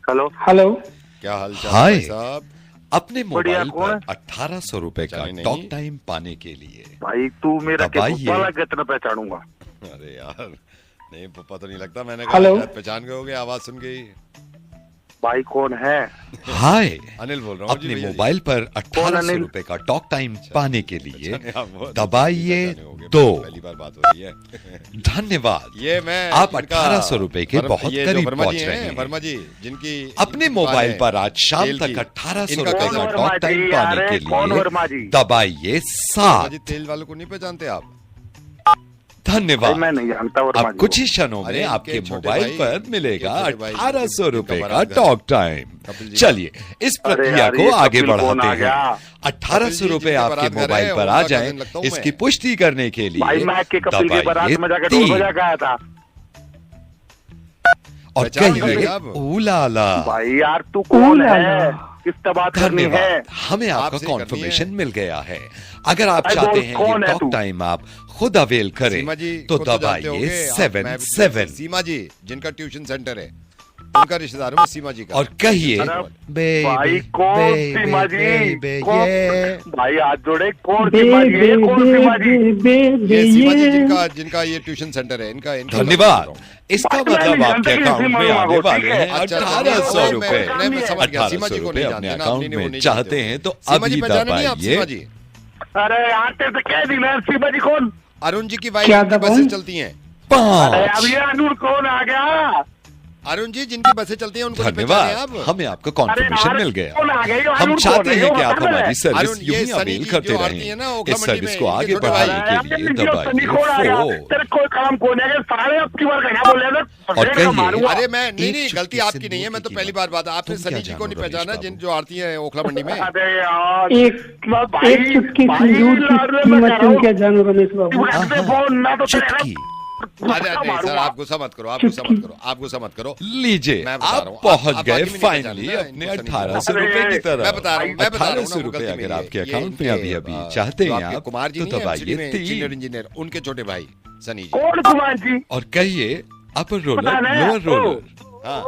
Hello hello, क्या हाल चाल हाय भाई साहब? अपने बढ़िया, मोबाइल कौन पर 1800 रुपए का नहीं। टॉक टाइम पाने के लिए भाई तू मेरा दबाइए। वाला कितना पहचानूंगा। अरे यार नहीं, पता तो नहीं लगता। मैंने हेलो। कहा शायद पहचान गए होगे, आवाज सुन के ही। भाई कौन है? हाय अनिल बोल रहा हूँ जी अपने भैया जी। मोबाइल पर कौन 1800 अनिल? रुपए का टॉक टाइम पाने के लिए नहीं, आप बहुत दबाइए पहचाने होंगे, 2। पहली बार बात हो रही है। धन्यवाद। ये मैं आप इनका 1800 रुपए के बहुत ये जो करीब वर्मा जी पहुंच रहे हैं। वर्मा जी जिनकी अपने मोबाइल पर आज शाम तेल तक की। 1800 इनका रुपए कैसा का कौन टॉक वर्मा टाइम जी? पाने अरे के कौन लिए वर्मा जी? दबाइए वर्मा जी 7। तेल वालों को नहीं पहचानते आप? भाई धन्यवाद। मैं नहीं जानता वर्मा अब जी कुछ को। ही क्षणों अरे में इनके आपके छोटे मोबाइल भाई, पर मिलेगा इनके छोटे भाई, 1800 रुपए इनका का बारात घर। Talk time. कपिल जी। चलिए इस अरे प्रक्रिया यार, को ये आगे कपिल कौन बढ़ाते आ हैं। गया? 1800 कपिल जी रुपए जिनके आपके बारात घर मोबाइल है, पर आ उनका जाए cousin लगता हूं इसकी मैं। पुष्टि करने के भाई लिए मैं के कपिल के बारात में जाकर ढोल बजा के आया था। और पहचान नहीं कहिए रहे आप? उलाला। भाई यार तू कौन है? किससे बात करनी है? धन्यवाद, हमें आपका आपसे करनी कॉन्फर्मेशन है। मिल गया है। अगर आप अरे चाहते बोल, हैं कौन ये है टॉक तू? टाइम आप खुद अवेल करें सीमा जी तो को जानते दबाइए होंगे आप, 77 सीमा जी जिनका ट्यूशन सेंटर है, उनका रिश्तेदार हूँ मैं सीमा जी का। और कहिए अरे भाई कौन सीमा जी? ये भाई हाथ जोड़े, कौन सीमा जी? ये कौन सीमा जी? ये सीमा जी जिनका ये ट्यूशन सेंटर है, इनका धन्यवाद। इसका भाई, मैं मतलब नहीं आपके जानता कि अकाउंट में सीमा आने को, वाले ठीक है? हैं अच्छा, 1800 मैं रुपए। समझ गया। सीमा 1800 जी को रुपए नहीं अपने जानते ना, अकाउंट अपनी वो में नहीं चाहते जानते हैं तो सीमा जी अभी पहचाने नहीं आप? दबाइए। सीमा जी अरे आते तो कह दी मैं, सीमा जी कौन? अरुण जी की वाइफ क्या की दबाऊं? बसें चलती हैं। अरे अब 5। ये अनूर कौन आ गया? अरुण जी जिनकी बसें चलती हैं उनको नहीं पहचाने धन्यवाद, आप? हमें आपका कॉन्फर्मेशन अरे मिल कौन आ गया? गया। ये हम अरुण चाहते कौन है? हैं ये कि आप बता हमारी रहे सर्विस अरुण, यूं ये ही सनी अवेल जी करते जो आती है ना, रहें। ओखला इस मंडी सर्विस में, को इनके आगे छोटे बढ़ाने भाई। के लिए सनी कौन आ दबाइए गया? 4। तेरे कोई काम कौन है? सारे अब की बार कहना बोले ना, और कहिए, मारूंगा। अरे मैं नहीं एक गलती चुटकी आपकी नहीं है, मैं तो सिंदूर की पहली बार बात आपने तुम सनी क्या जी को नहीं जानो पहचाना रमेश जिन बाबू? जो आती है ओखला मंडी में। अरे यार एक चुटकी सिंदूर की कीमत तुम क्या जानो रमेश बाबू? फोन ना तो चुटकी। अरे नहीं सर, आप गुस्सा मत करो, आप गुस्सा मत करो, आप गुस्सा मत करो। लीजिए मैं बता आप रहा हूँ, पहुंच आप गए बाकी में नहीं फाइनली पहचाने अपने ना, इनको 1800 अरे, रुपए की तरफ। मैं बता रहा हूँ ना, 1800 वो रुपए गलती अगर मेरी है। आपके ये अकाउंट में इनके, अभी चाहते जो हैं आपके आप कुमार जी तो नहीं है, दबाइए सीनियर 3। इंजीनियर, उनके छोटे भाई सनी जी। कौन कुमार जी? और कहिए अपर रोलर पता नहीं। Lower roller. हाँ।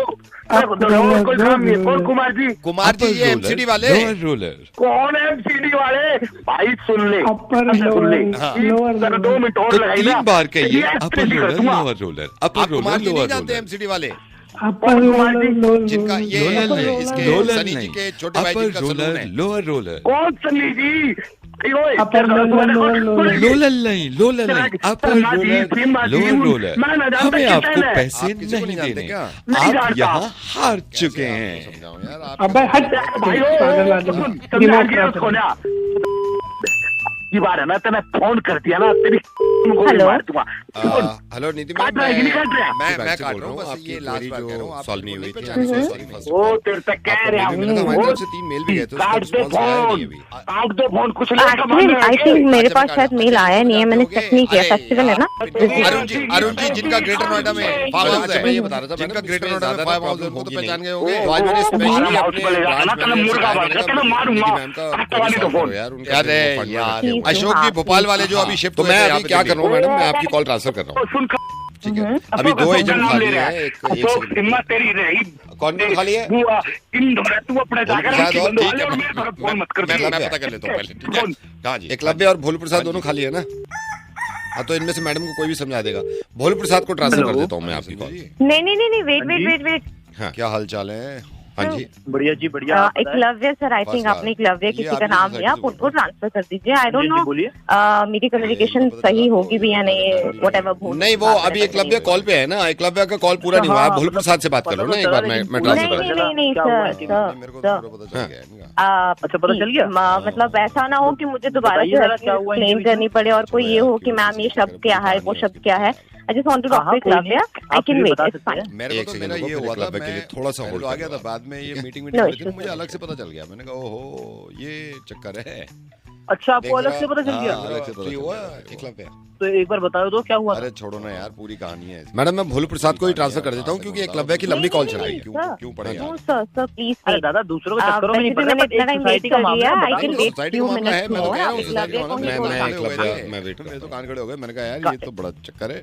और कोई काम नहीं है। कौन कुमार जी? कुमार जी ये एमसीडी वाले। Lower roller. कौन है एमसीडी वाले? भाई सुन ले, अपर सुन ले। हाँ। जरा 2 मिनट और तो लगाई ना। 3 बार कहिए ये अपर एमसीडी कर रोलर दूंगा। लोअर रोलर अपर आप कुमार रोलर जी नहीं लोअर जानते रोलर। एमसीडी वाले? अपर रोलर जिनका ये लोलर इसके लोलर सनी जी नहीं के छोटे भाई अपर जिनका सलून रोलर है। Lower roller. कौन सनी जी? अपर रोलर लोअर लोलर नहीं लोलर नहीं अपर रोलर लोअर रोलर। हमें आपको पैसे आप किसी को नहीं नहीं जानते देने। क्या? नहीं आप जानता। यहाँ हार चुके कैसे हैं। आपको समझाऊं यार, आप अबे हट भाई पागल आदमी, सुन, दिमाग समझा खराब उसको कर। ना। की बार है ना, तेने फोन कर दिया ना, तेरी हेलो। मार दूंगा। सुन, हेलो नीति काट रहा है कि नहीं काट रहा है? मैं काट रहा हूँ, बस ये लास्ट बार कह रहा हूँ, आप सॉल्व नहीं बिल्कुल हुई थी। पहचाने, सॉरी फर्स्ट ऑफ वो ऑल। तेरे से कह आपको रहा मेल मिला था, हमारी हूँ। तरफ से 3 मेल भी गए थे, उसका काट दे रिस्पॉन्स आया नहीं फोन, अभी। काट दे फोन, कुछ नहीं एक्चुअली आई थिंक मेरे अच्छा, पास मैं शायद काट- मेल आया नहीं है, मैंने अच्छा, चेक नहीं किया। अरे फेस्टिवल है ना। अरुण जी जिनका ग्रेटर नोएडा में फार्म हाउस है, मैं ये बता रहा था, जिनका मैडम, ग्रेटर इसमें नोएडा में ज्यादा फार्म हाउस है, प्रॉब्लम उनको तो होगी पहचान गए नहीं। होंगे। ओ, आज मैंने ओ, स्पेशली फार्म हाउस अपने बोलेगा, ब्रांच ना तेरा मैनेजर से मुर्गा कहा, बात, मैंने तेरा कहा, मारूंगा। नीति मैम का काट वाली तो फोन। यार उनका अरे फंड यार, में। प्लीज अशोक जी भोपाल वाले जो अभी शिफ्ट तो हुए मैं थे अभी यहाँ पे क्या दिल्ली। कर रहा हूँ मैडम, मैं आपकी कॉल ट्रांसफर कर रहा हूँ। सुन, ठीक है, अभी 2 एजेंट खाली है। एक अशोक, सेकंड। हिम्मत तेरी रही। कौन खाली है? इन दोनों तू अपने जाकर शायद और बंदे ठीक वाले है, और मेरे तरफ फोन मत कर। मैं पता कर लेता हूँ पहले, ठीक है? कौन? हाँ जी, एकलव्य और भोलू प्रसाद दोनों खाली है ना? हाँ तो इनमें से मैडम को कोई भी समझा देगा। भोलू प्रसाद को ट्रांसफर कर देता हूँ मैं आपकी कॉल। नहीं नहीं नहीं, वेट वेट वेट वेट। हाँ क्या हाल चाल है? हाँ जी, बढ़िया जी, बढ़िया। आप बताएं। एकलव्य सर, आई First थिंक class। आपने एकलव्य ये किसी आपकी का नाम society लिया, से आप उनको बोल रहे ट्रांसफर कर दीजिए। आई डोंट जी, नो बोलिए। मेरी कम्युनिकेशन सही होगी भी या नहीं, वट एवर। नहीं वो अभी एकलव्य कॉल पे है ना, एकलव्य का कॉल पूरा नहीं हुआ। आप भोलू प्रसाद से बात कर लो ना एक बार, मैं ट्रांसफर नहीं कर नहीं दूँ। नहीं नहीं क्या हुआ है? सर मेरे को सर तो पूरा पता चल गया इनका। अच्छा, पता चल गया? मतलब ऐसा ना हो कि मुझे दोबारा बताइए से जरा क्या हुआ इनके एक्सप्लेन बीच करनी पड़े और कोई ये हो कि अच्छा, मैम ये शब्द क्या है, वो शब्द क्या है। I just want to talk to Eklavya. I can wait, it's fine. मेरे को एक तो सेकंड मेरा रुको, ये फिर हुआ था, एकलव्य के लिए थोड़ा सा मैं होल्ड तो आ गया करना था, बाद में ये मीटिंग No में थी, issues, मुझे no अलग से पता चल गया। मैंने कहा ओहो ये चक्कर है। अच्छा, आपको अलग से पता चल हाँ, गया? अलग से पता फ्री चल हुआ गया। एकलव्य। तो एक बार बताओ तो क्या हुआ? अरे छोड़ो ना यार, पूरी कहानी है। मैडम मैं भोलू प्रसाद को ही ट्रांसफर कर देता हूँ क्योंकि एकलव्य की लंबी कॉल चल रही है। क्यों पड़ेगा? नो सर सर प्लीज अरे दादा, दूसरों के चक्करों में नहीं पड़ रहे, मैंने बट इतना एक टाइम सोसाइटी वेट का कर मामला लिया। है, आई बताइए। कैन वेट सोसाइटी फ्यू का मामला है, मिनट्स मैं तो मोर। कह रहा हूँ आप सोसाइटी का एकलव्य को मामला ही मैं बोल एकलव्य सकते हैं। मैं वेट मेरे करता तो कान खड़े हो गए। मैंने कहा यार ये तो बड़ा चक्कर है।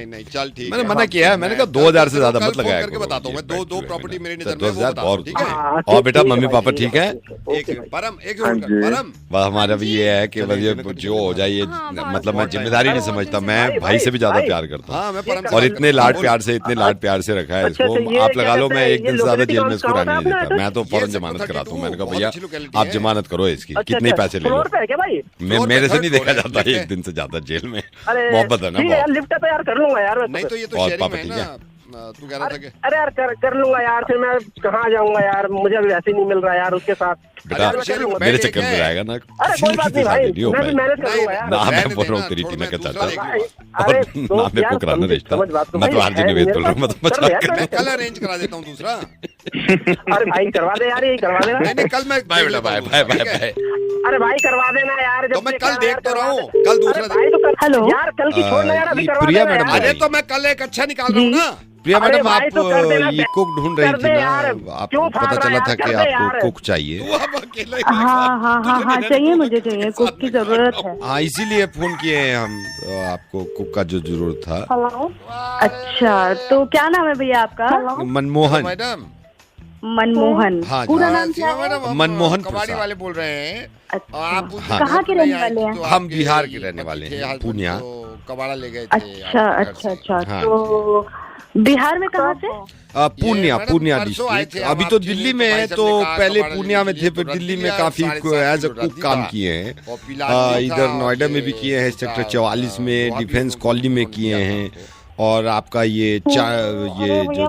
नहीं नहीं चल ठीक मैंने है। मना किया है, मैंने कहा 2000 से ज्यादा कल मत फोन लगाया करके करो। बताता हूँ मैं, ये दो प्रॉपर्टी मेरी नजर में, 2000 वो और ठीक है। और बेटा मम्मी पापा ठीक है? एक परम, एक हाँ मिनट जी। परम, वह हमारा भी ये है कि जो हो जाए ये मतलब मैं जिम्मेदारी नहीं समझता, मैं भाई से भी ज्यादा प्यार करता हूँ हाँ मैं परम से और बात इतने लाड प्यार से रखा है अच्छा, इसको। तो ये आप क्या लगा लो, कहते मैं हैं, एक दिन ये से ज्यादा locality जेल में कौन इसको सा रहने नहीं होता है देता। मैं तो फौरन ये जमानत सब कराता हूँ। मैंने कहा बहुत भैया अच्छी locality आप है। जमानत करो इसकी, अच्छा, कितने अच्छा, पैसे ले लो। फ्लोर पे है क्या भाई? मेरे से नहीं थर्ड देखा फ्लोर है, जाता ठीक है। एक दिन से ज्यादा जेल में। अरे मोहब्बत है ना ठीक है यार, बहुत। लिफ्ट तो यार कर लूंगा यार मैं नहीं तो ये तो और शेयरिंग पापा में है ठीक ना। तू कह रहा था कि अरे यार कर लूंगा यार, फिर मैं कहाँ जाऊंगा यार, मुझे अभी वैसे ही नहीं मिल रहा यार उसके साथ। बेटा यार, शेयरिंग में मेरे बैठ चक्कर में जाएगा। रहेगा ना, अरे कोई बात नहीं भाई, नहीं हो मैं भी पाएगी। मैनेज कर लूंगा यार। ना मैं रहने बोल रहा देना, हूँ तेरी छोड़, टीना मैं का दूसरा चाचा। देखूंगा। अरे और तो ना मेरे यार को कराना रिश्ता, समझ बात को मैं तो भाई, आरजी निवेद बोल रहा हूँ, मैं तो कर मजाक दे यार, कर मैं रहा कल अरेंज करा देता हूँ दूसरा। अरे भाई करवा दे यार, ये करवा देना। नहीं कल मैं बाय बेटा, बाय बाय बाय बाय। अरे भाई करवा देना यार। तो जब मैं से कल कहा देख यार, तो रहा करवा हूँ, दे। कल दूसरा अरे भाई तो कल हेलो। यार, कल की छोड़ना यार, अभी ये करवा प्रिया देना मैडम यार। अरे तो मैं कल एक अच्छा निकाल रहा हूँ ना। प्रिया अरे मैडम भाई आप तो कर देना, ये कुक ढूंढ रही कर थी दे ना, यार, आपको क्यों पता फाड़ रहा चला यार, था कर कि दे आपको यार। कुक चाहिए। तू अब अकेला ही हाँ चाहिए, मुझे चाहिए, कुक की जरूरत है। हाँ इसीलिए फोन किए हैं हम, आपको कुक का जो जरूरत था। अच्छा, तो क्या नाम है भैया आपका? मनमोहन। मैडम। मनमोहन। हाँ पूरा जी। नाम क्या है? मैडम हम मनमोहन कबाड़ी प्रसाद। वाले बोल रहे हैं। अच्छा, आप कहाँ के रहने वाले हैं? हम बिहार के रहने वाले हैं, पूर्णिया। कबाड़ा ले गए थे। अच्छा आपके घर अच्छा से। अच्छा, हाँ। तो बिहार में कहाँ से? पूर्णिया मैडम पूर्णिया परसों आए डिस्ट्रिक्ट। थे, अभी हम तो आपके दिल्ली लिए में तो है, भाई साहब तो ने कहा पहले कबाड़ा पूर्णिया में लेने थे, के फिर लिए दिल्ली तो में रख काफी दिया, 4.5 एज अ किलो कुक रख काम दिया। किए हैं। और पिलानी इधर था, नोएडा में भी ये किए हैं, था, सेक्टर 44 में, वहाँ भी डिफेंस उसको कॉलोनी में फोन किए किया था हैं। हमको। और आपका ये जो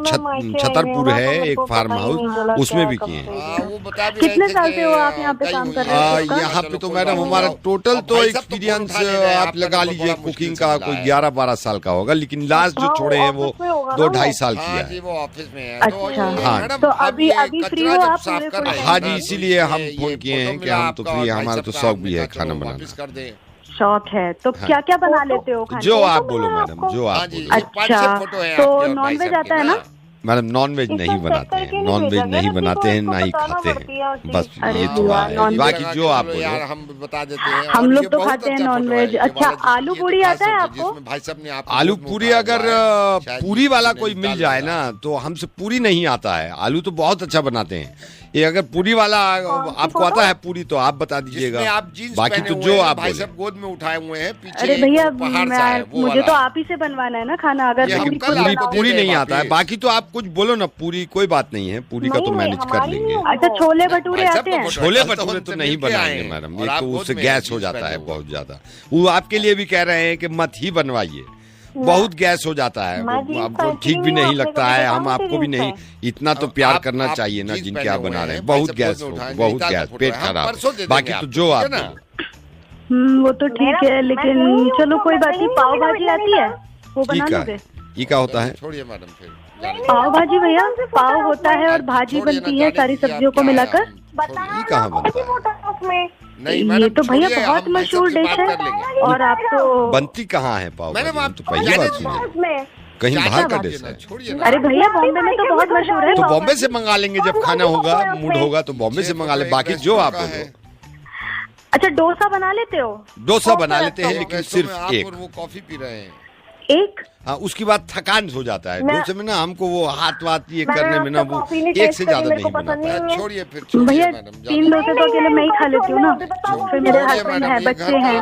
छतरपुर है एक फार्म हाउस, उसमें भी किए हैं। वो बता भी कितने रहे थे साल कि से हो आप यहाँ पे कहीं काम हुई कर है। रहे हैं चलो यहाँ पे तो कोई मैडम बात हमारा नहीं। टोटल अब तो भाई साहब एक्सपीरियंस फोन उठा नहीं रहे, आप आपका लगा नंबर लीजिए बड़ा कुकिंग मुश्किल का से कोई मिला है। 11-12 साल का होगा, लेकिन लास्ट जो छोड़े हैं वो 2-2.5 साल हाँ किया जी, है। वो ऑफिस में है। अच्छा। तो ये हाँ। मैडम, तो अब अभी ये अभी फ्री कचरा हो जब आप साफ पूरे कर फुल रहे हैं टाइम? हाँ ना, जी, तो इसीलिए हम ये फोन किए हैं फोटो कि मिला हम तो आपका फ्री, और हमारा भाई तो साहब शौक का, भी है हमने कहा खाना चलो बनाना। वापस कर दें। शौक है तो हाँ। क्या क्या बना लेते हो खाने जो में? आप बोलो मैडम, जो आप हाँ जी, बोलो। ये 5-6 अच्छा, फोटो हैं तो आपके और भाई नॉन वेज साहब आता के है ना? मैडम नॉन वेज नहीं बनाते हैं, नॉन वेज नहीं बनाते हैं, ना ही खाते हैं, बस अरे ये तो वाह, है। नॉन-वेज बाकी जो आप चलो यार, बोलो। हम बता देते हैं। हम और लोग ये तो बहुत खाते हैं अच्छा नॉन फोटो वेज। है, ये अच्छा, वाला जो- आलू ये तो पूरी खास आता है सब्जी, आपको? जिसमें भाई साहब ने आपको आलू गोद में पूरी उठाया अगर हुआ है, शायद पूरी वाला इसमें कोई मिल डाल जाए देगा। ना, तो हमसे पूरी नहीं आता है। आलू तो बहुत अच्छा बनाते हैं, ये अगर पूरी वाला आपको आता है पूरी तो आप बता जिसमें दीजिएगा। आप जीन्स बाकी पहने तो हुए जो हैं, आप भाई बोले। साहब गोद में उठाए हुए हैं, पीछे अरे भैया, एक पहाड़ सा है, वो मुझे वाला। तो आप ही से बनवाना है ना खाना, अगर ये हम पूरी कल खुद पूरी आपको बनाओ। दे पूरी दें नहीं आता है, वापिस। बाकी तो आप कुछ बोलो ना, पूरी कोई बात नहीं है, पूरी का तो मैनेज कर लेंगे। अच्छा, छोले भटूरे भाई साहब आते तो हैं? फोटो छोले कल तो भटूरे हम तो से नहीं मिलके आए बनाएंगे हैं, मैडम, और ये आप तो गोद उससे में गैस हो जीन्स जाता पहने है हुए। बहुत ज्यादा। वो आपके लिए भी कह रहे हैं कि मत ही बनवाइए, बहुत गैस हो जाता है, वो आपको ठीक भी नहीं लगता है, हम आपको भी नहीं। इतना तो प्यार करना चाहिए ना जीन्स जिनके पहने आप हुए बना रहे हैं, हैं। भाई बहुत साहब गैस गोद में हो, उठाएंगे, बहुत इतना गैस, फोटो पेट है, हम खराब। परसों दे देंगे बाकी तो आपको, जो ठीक आप है ना? बोलो। वो तो ठीक है, लेकिन चलो कोई बात नहीं। पाव भाजी आती है, वो बना ई का लोगे? ई का होता है। छोड़िए मैडम, फिर जाने पाव भाजी भैया, पाव होता है और भाजी छोड़िए ना, बनती है जाने सारी दीजिए, सब्जियों आप को क्या मिलाकर। है, हम ई कहाँ बनता है? नहीं ये मैडम, तो भैया छोड़िए, बहुत हम भाई मशहूर साहब से डिश बात है, कर लेंगे। और आप तो बनती कहाँ है पाव मैडम, भाजी? हम आप तो पहली बार सुने, कहीं क्या बाहर का बात डिश है है। ना, छोड़िए ना। अरे भैया, बॉम्बे में तो बहुत मशहूर है तो पाव बॉम्बे से मंगा लेंगे, जब खाना होगा, मूड होगा तो बॉम्बे से मंगा ले। बाकी जो आप बोलो। भाजी। अच्छा, डोसा बना लेते हो? डोसा बना लेते हैं, तो लेकिन गैसों में सिर्फ आप एक। और वो कॉफी पी रहे हैं। एक हाँ, उसके बाद थकान हो जाता है डोसे में ना, हमको वो हाथ वाथ ये करने में ना, वो एक से ज्यादा नहीं बना पाता। छोड़िए फिर, छोड़िए भैया, मैडम, 3 डोसे तो अकेले मैं ही खा लेती हूँ ना, फिर मेरे हस्बैंड है, बच्चे हैं।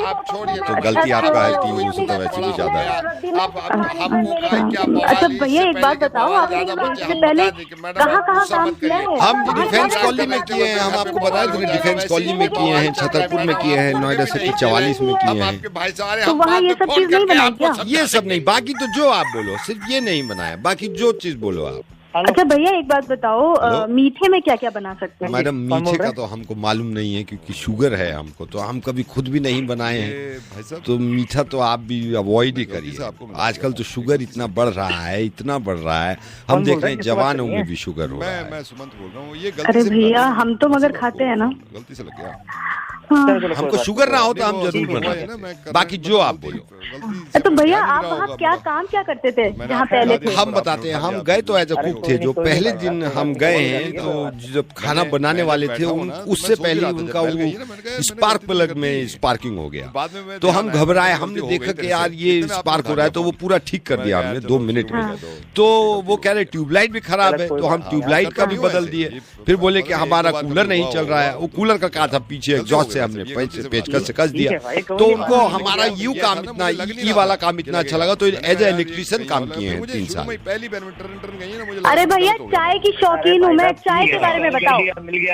आप छोड़िए तो गलती आपका है, 3 डोसे तो वैसे भी ज्यादा है। अच्छा भैया, एक बात बताओ, आपने इससे पहले कहाँ कहाँ काम किया है? हम डिफेंस कॉलोनी में किए हैं, हम आपको बताए थे ना, डिफेंस कॉलोनी में किए हैं, छतरपुर में किए हैं, नोएडा सेक्टर 44 में किए हैं। तो वहाँ ये सब चीज नहीं बनाई क्या? ये सब नहीं, बाकी तो जो आप बोलो, सिर्फ ये नहीं बनाया, बाकी जो चीज बोलो आप। अच्छा भैया, एक बात बताओ, मीठे में क्या क्या बना सकते हैं? मैडम, मीठे का तो हमको मालूम नहीं है, क्योंकि शुगर है हमको, तो हम कभी खुद भी नहीं बनाए हैं। तो मीठा तो आप भी अवॉइड ही करिए। आजकल तो शुगर इतना बढ़ रहा है, इतना बढ़ रहा है, हम देख रहे हैं जवानों में भी शुगर हो रहा है। मैं सुमंत बोल रहा हूँ, ये अरे भैया, हम तो मगर खाते हैं ना। गलती से लग गया। हमको शुगर ना हो तो हम जरूर बनाते। बाकी जो आप बोलो। तो भैया, आप वहाँ क्या काम क्या करते थे जहाँ पहले थे? हम बताते हैं, हम गए तो एज अ कुक थे। जो पहले दिन हम गए हैं, तो जब खाना बनाने वाले थे, उससे पहले उनका वो स्पार्क प्लग में स्पार्किंग हो गया, तो हम घबराए। हमने देखा कि यार ये स्पार्क हो रहा है, तो वो पूरा ठीक कर दिया हमने 2 मिनट में। तो वो कह रहे ट्यूबलाइट भी खराब है, तो हम ट्यूबलाइट का भी बदल दिए। फिर बोले कि हमारा कूलर नहीं चल रहा है। वो कूलर का कहा था पीछे एग्जॉस्ट से हमने पेचकस से कस दिया। तो उनको हमारा यू काम इतना, ई वाला काम इतना अच्छा लगा, तो एज ए इलेक्ट्रीशियन काम किए हैं 3 साल। अरे भैया चाय की शौकीन हूँ मैं, चाय के बारे में बताओ।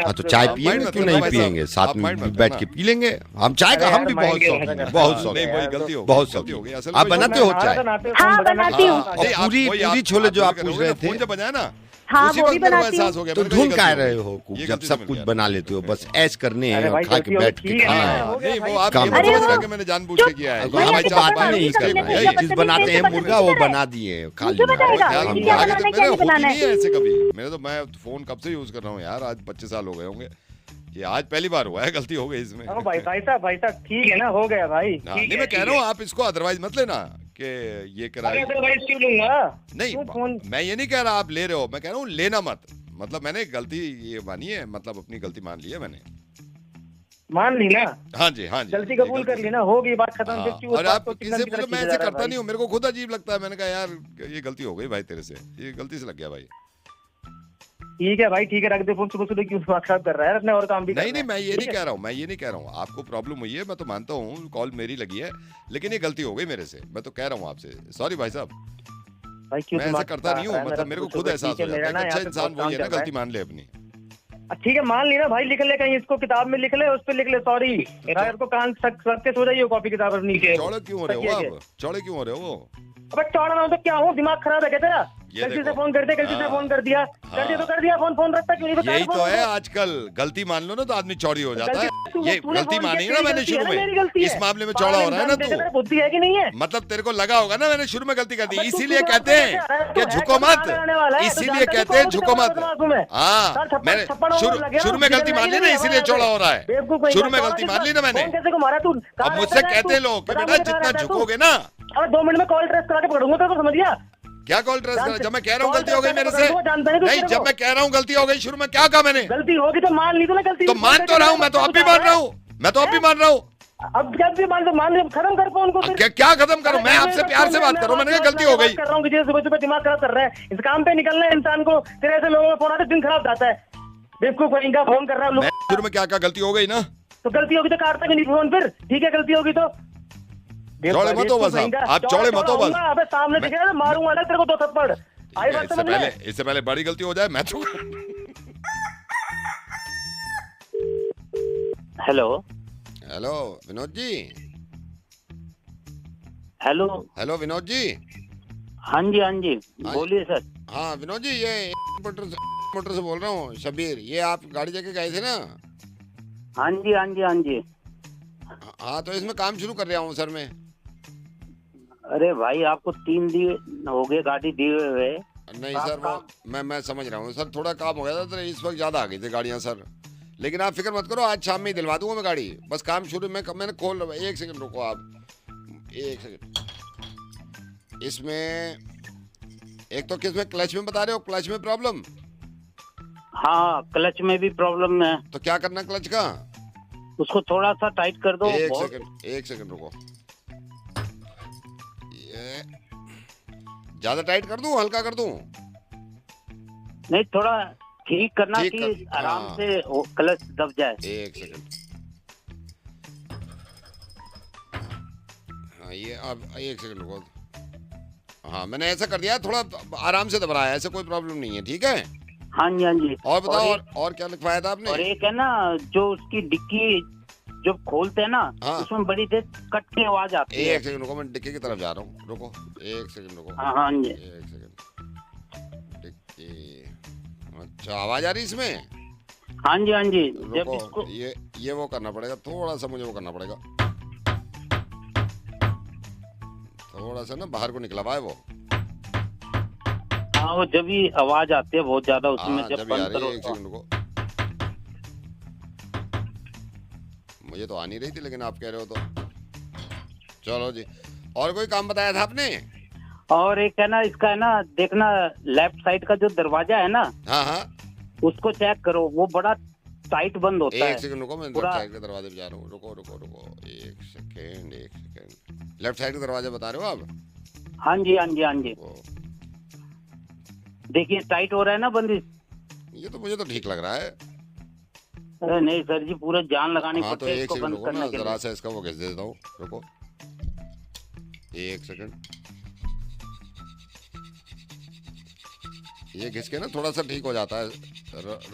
हाँ तो चाय पियेंगे, क्यों नहीं पियेंगे, साथ में बैठ के पी लेंगे हम चाय का। हम भी बहुत शौकीन हैं, बहुत शौकीन, बहुत शौकीन। आप बनाते हो चाय? हाँ बनाती हूँ। और पूरी छोले जो आप पूछ रहे थे, हाँ वो भी बनाती हूँ। तो ढूंढ का रहे हो जब सब कुछ बना लेते हो, बस ऐश करने हैं और खा के बैठ के खाना है। मैंने जानबूझ के किया है। हमें तो आदमी नहीं करना है, एक चीज बनाते हैं मुर्गा वो बना दिए खा लिया। ऐसे कभी मैं फोन कब से यूज कर रहा हूँ यार, आज 25 साल हो गए होंगे, ये आज पहली बार हुआ है, गलती हो गई इसमें। भाई साहब ठीक है ना, हो गया भाई। नहीं मैं कह रहा हूँ आप इसको अदरवाइज मत लेना कि ये कराए। क्यों लूंगा? नहीं मैं ये नहीं कह रहा आप ले रहे हो, मैं कह रहा हूँ लेना मत। मतलब मैंने गलती ये मानी है, मतलब अपनी गलती मान ली है मैंने। मान ली ना? हाँ जी हाँ जी, गलती कबूल कर ली ना, होगी बात खत्म। और आप किसी बोलो मैं ऐसे करता नहीं हूँ, मेरे को खुद अजीब लगता है। मैंने कहा यार ये गलती हो गई भाई तेरे से, ये गलती से लग गया भाई। ठीक है भाई, ठीक है, रख दे फोन। सुबह क्यों खराब कर रहा है अपने, और काम भी नहीं मैं ये नहीं कह रहा हूँ, मैं ये नहीं कह रहा हूँ आपको प्रॉब्लम हुई है, मैं तो मानता हूँ कॉल मेरी लगी है, लेकिन ये गलती हो गई मेरे से। मैं तो कह रहा हूँ आपसे सॉरी भाई साहब, भाई क्यों मैं ऐसा करता नहीं हूँ। मतलब मेरे को खुद एहसास हो जाता है, अच्छा इंसान वही है ना गलती मान ले अपनी। ठीक है मान ली ना भाई, लिख ले कहीं, इसको किताब में लिख ले, उस पर लिख ले सॉरी। यार को कान सक के सो जाइए कॉपी किताब नीचे। चौड़े क्यों हो रहे हो आप? चौड़े क्यों हो रहे हो? अबे चौड़ा ना हो तो क्या हूँ, दिमाग खराब है क्या तेरा? गलती से फोन कर दे, गलती से फोन कर दिया, तो कर दिया, फोन रखता क्यों नहीं? यही तो है आजकल, गलती मान लो ना तो आदमी चौड़ी हो जाता है। ये गलती मानी ना मैंने शुरू में, इस मामले में चौड़ा हो रहा है ना तू। बुद्धि है कि नहीं है? मतलब तेरे को लगा होगा ना मैंने शुरू में गलती कर दी, इसीलिए कहते हैं कि झुको मत, इसीलिए कहते हैं झुको मत। हाँ मैंने शुरू में गलती मान ली ना, इसीलिए चौड़ा हो रहा है। शुरू में गलती मान ली ना मैंने। अब मुझसे कहते हैं लोग कि बेटा जितना झुकोगे ना। अरे 2 मिनट में कॉल ट्रेस करा के पकड़ूंगा तो समझ गया। क्या कॉल ट्रेस करा? जब मैं कह रहा हूँ गलती हो गई मेरे से, नहीं जब मैं कह रहा हूँ गलती हो गई, शुरू में क्या कहा मैंने? गलती होगी तो मान ली तो ना गलती। तो मान तो रहा हूँ, मैं तो अब भी मान रहा हूँ, मैं तो अब भी मान रहा हूँ। अब जब भी मान खत्म कर फोन को। क्या खत्म करूँ? मैं आपसे प्यार से बात करूँ, मैंने कहा गलती हो गई। कर रहा हूँ कि सुबह दिमाग खराब कर रहा है, इस काम पे निकलना है इंसान को। तेरे ऐसे लोगों में फोन आते दिन खराब जाता है। बेवकूफ कहीं फोन कर रहा हूँ। शुरू में क्या गलती हो गई ना, तो गलती होगी तो काटता नहीं फोन फिर। ठीक है गलती होगी तो चौड़े मत हो बस, आप चौड़े मत हो बस। अबे सामने दिखे ना मारूंगा ना तेरे को 2 थप्पड़। इससे पहले बड़ी गलती हो जाए मैं तो। Hello hello Vinod ji. Hello Vinod ji. हाँ जी बोलिए सर। हाँ विनोद जी, ये मोटर से बोल रहा हूँ, शबीर। ये आप गाड़ी लेके गए थे ना? हाँ जी। हाँ तो इसमें काम शुरू कर रहा हूँ सर मैं। अरे भाई आपको 3 दिन हो गए गाड़ी दिए हुए। नहीं सर वो मैं समझ रहा हूँ सर, थोड़ा काम हो गया था तो इस वक्त ज्यादा आ गई थी गाड़ियाँ सर। लेकिन आप फिक्र मत करो, आज शाम में ही दिलवा दूंगा मैं गाड़ी। बस काम शुरू में मैंने खोल, 1 सेकंड रुको आप, 1 सेकंड। इसमें एक तो किसमें क्लच में बता रहे हो, क्लच में प्रॉब्लम? हाँ क्लच में भी प्रॉब्लम है। तो क्या करना क्लच का? उसको थोड़ा सा टाइट कर दो। 1 सेकंड रुको। ये ज्यादा टाइट कर दूं, हल्का कर दूं? नहीं थोड़ा ठीक करना कि आराम से क्लच दब जाए। 1 सेकंड। हाँ ये अब 1 सेकंड रुको। हाँ मैंने ऐसा कर दिया, थोड़ा आराम से दब रहा है, ऐसे कोई प्रॉब्लम नहीं है। ठीक है हाँ जी। और बताओ और क्या लिखवाया था आपने? और एक है ना जो उसकी डिक्की जब खोलते हैं ना, हाँ। उसमें बड़ी देर कट की आवाज आती है। 1 सेकंड रुको, मैं डिक्की की तरफ जा रहा हूँ, रुको 1 सेकंड रुको। हाँ जी 1 सेकंड। डिक्की, अच्छा आवाज आ रही इसमें? हाँ जी। जब रुको इसको ये वो करना पड़ेगा, थोड़ा सा मुझे वो करना पड़ेगा, थोड़ा सा ना बाहर को निकला हुआ है वो। हाँ वो जब ही आवाज आती है बहुत ज्यादा उसमें, जब बंद करो। 1 सेकंड रुको, मुझे तो आ नहीं रही थी लेकिन आप कह रहे हो तो चलो जी। और कोई काम बताया था आपने? और एक है ना इसका है ना, देखना लेफ्ट साइड का जो दरवाजा है ना, हाँ उसको चेक करो, वो बड़ा टाइट बंद होता है। 1 सेकंड रुको, मैं लेफ्ट साइड के दरवाजे पे जा रहा हूँ। रुको 1 सेकंड। लेफ्ट साइड का दरवाजा बता रहे हो आप? हाँ जी। देखिए टाइट हो रहा है ना बंद। ये तो मुझे तो ठीक लग रहा है। अरे नहीं सर जी, पूरा जान लगानी हाँ तो पड़ती है एक इसको सेकंड बंद रुको करने ना, के जरा लिए। सा इसका वो घिस देता हूँ, रुको 1 सेकंड। ये घिस के ना थोड़ा सा ठीक हो जाता है,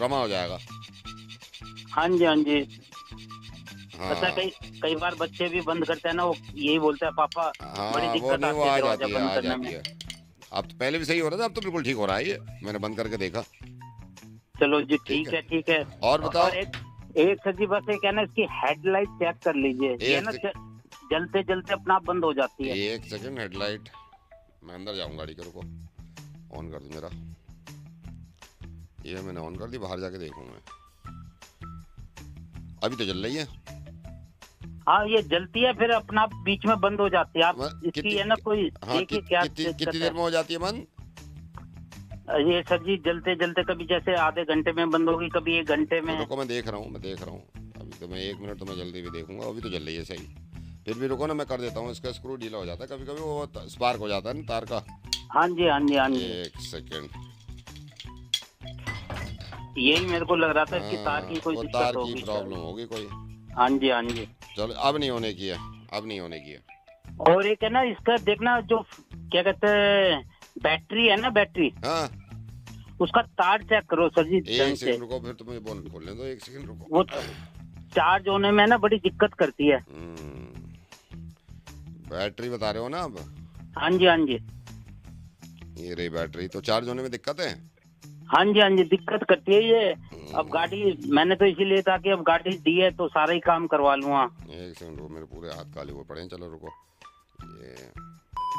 रमा हो जाएगा। हाँ जी हाँ जी। हाँ पता है, कई बार बच्चे भी बंद करते हैं ना, वो यही बोलते हैं पापा हाँ, बड़ी वो दिक्कत नहीं, वो आ आती है जाती दरवाजा है, बंद आ करने जाती में। है। अब तो पहले भी सही हो रहा था, अब तो बिल्कुल ठीक हो रहा है ये, मैंने बंद करके देखा। चलो जी ठीक है ठीक है। और बताओ। और एक सर जी बस एक है ना, इसकी हेडलाइट चेक कर लीजिए, ये ना जलते जलते अपना आप बंद हो जाती है। 1 सेकंड, हेडलाइट मैं अंदर जाऊँ गाड़ी के, रुको ऑन कर दूँ मेरा, ये मैंने ऑन कर दी, बाहर जाके देखूँ मैं। अभी तो जल रही है। हाँ ये जलती है, फिर अपना आप बीच में बंद हो जाती है। आप इसकी है ना कोई हाँ, देखिए क्या कितनी देर में हो जाती है बंद? ये सर जी जलते जलते कभी जैसे आधे घंटे में बंद होगी, कभी 1 घंटे में। रुको मैं देख रहा हूँ अभी तो मैं 1 मिनट तो मैं जल्दी भी देखूंगा। अभी तो जल रही है सही, फिर भी रुको ना, मैं कर देता हूँ। इसका स्क्रू ढीला हो जाता है कभी कभी, वो स्पार्क हो जाता है ना तार का। हाँ जी हाँ जी हाँ जी। 1 सेकंड, यही मेरे को लग रहा था, इसकी तार की कोई दिक्कत तार होगी, की प्रॉब्लम होगी कोई। हाँ जी हाँ जी। चलो अब नहीं होने की है, अब नहीं होने की है। और एक है ना इसका देखना, जो क्या कहते हैं बैटरी है ना, बैटरी, हाँ उसका तार चेक करो सर जी 1 ढंग से। सेकंड रुको, फिर तो मुझे खोलने दो, 1 सेकंड रुको। वो चार्ज होने में ना बड़ी दिक्कत करती है। बैटरी बता रहे हो ना अब? हाँ जी हाँ जी। ये रही बैटरी, तो चार्ज होने में दिक्कत है। हाँ जी हाँ जी, दिक्कत करती है ये। अब गाड़ी मैंने तो इसीलिए था कि अब गाड़ी दी है तो सारा ही काम करवा लूँगा। 1 सेकंड रुको, मेरे पूरे हाथ काले हुए पड़े हैं। चलो रुको, ये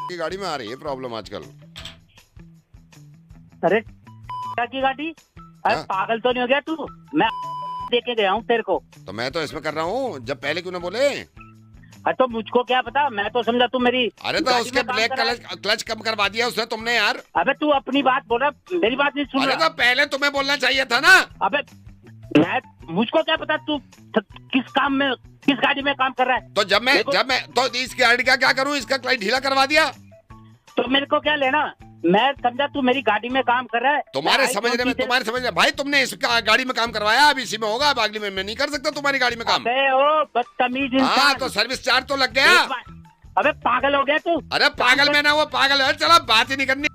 की गाड़ी में आ रही है प्रॉब्लम आजकल। अरे क्या की गाड़ी? अरे हाँ? पागल तो नहीं हो गया तू? मैं देके गया हूँ तेरे को। तो मैं तो इसमें कर रहा हूँ, जब पहले क्यों ना बोले? अरे तो मुझको क्या पता, मैं तो समझा तू मेरी अरे तो गाड़ी उसके में काम ब्रेक कर रहा है। क्लच कम करवा दिया उसने तुमने यार। अबे तू अपनी बात बोल रहा, मेरी बात नहीं सुन अरे रहा। तो पहले तुम्हें बोलना चाहिए था ना। अबे मैं मुझको क्या पता तू किस काम में, किस गाड़ी में काम कर रहा है। तो जब मैं तो इस गाड़ी का क्या करूँ, इसका क्लच ढीला करवा दिया। तो मेरे को क्या लेना, मैं समझा तू मेरी गाड़ी में काम कर रहा है। तुम्हारे समझने भाई, तुमने इसका गाड़ी में काम करवाया, अब इसी में होगा, अब अगली में मैं नहीं कर सकता तुम्हारी गाड़ी में काम। अबे ओ बदतमीज हाँ इंसान। तो सर्विस चार्ज तो लग गया। अबे पागल हो गया तू? अरे पागल में ना, वो पागल है, चलो बात ही नहीं करनी।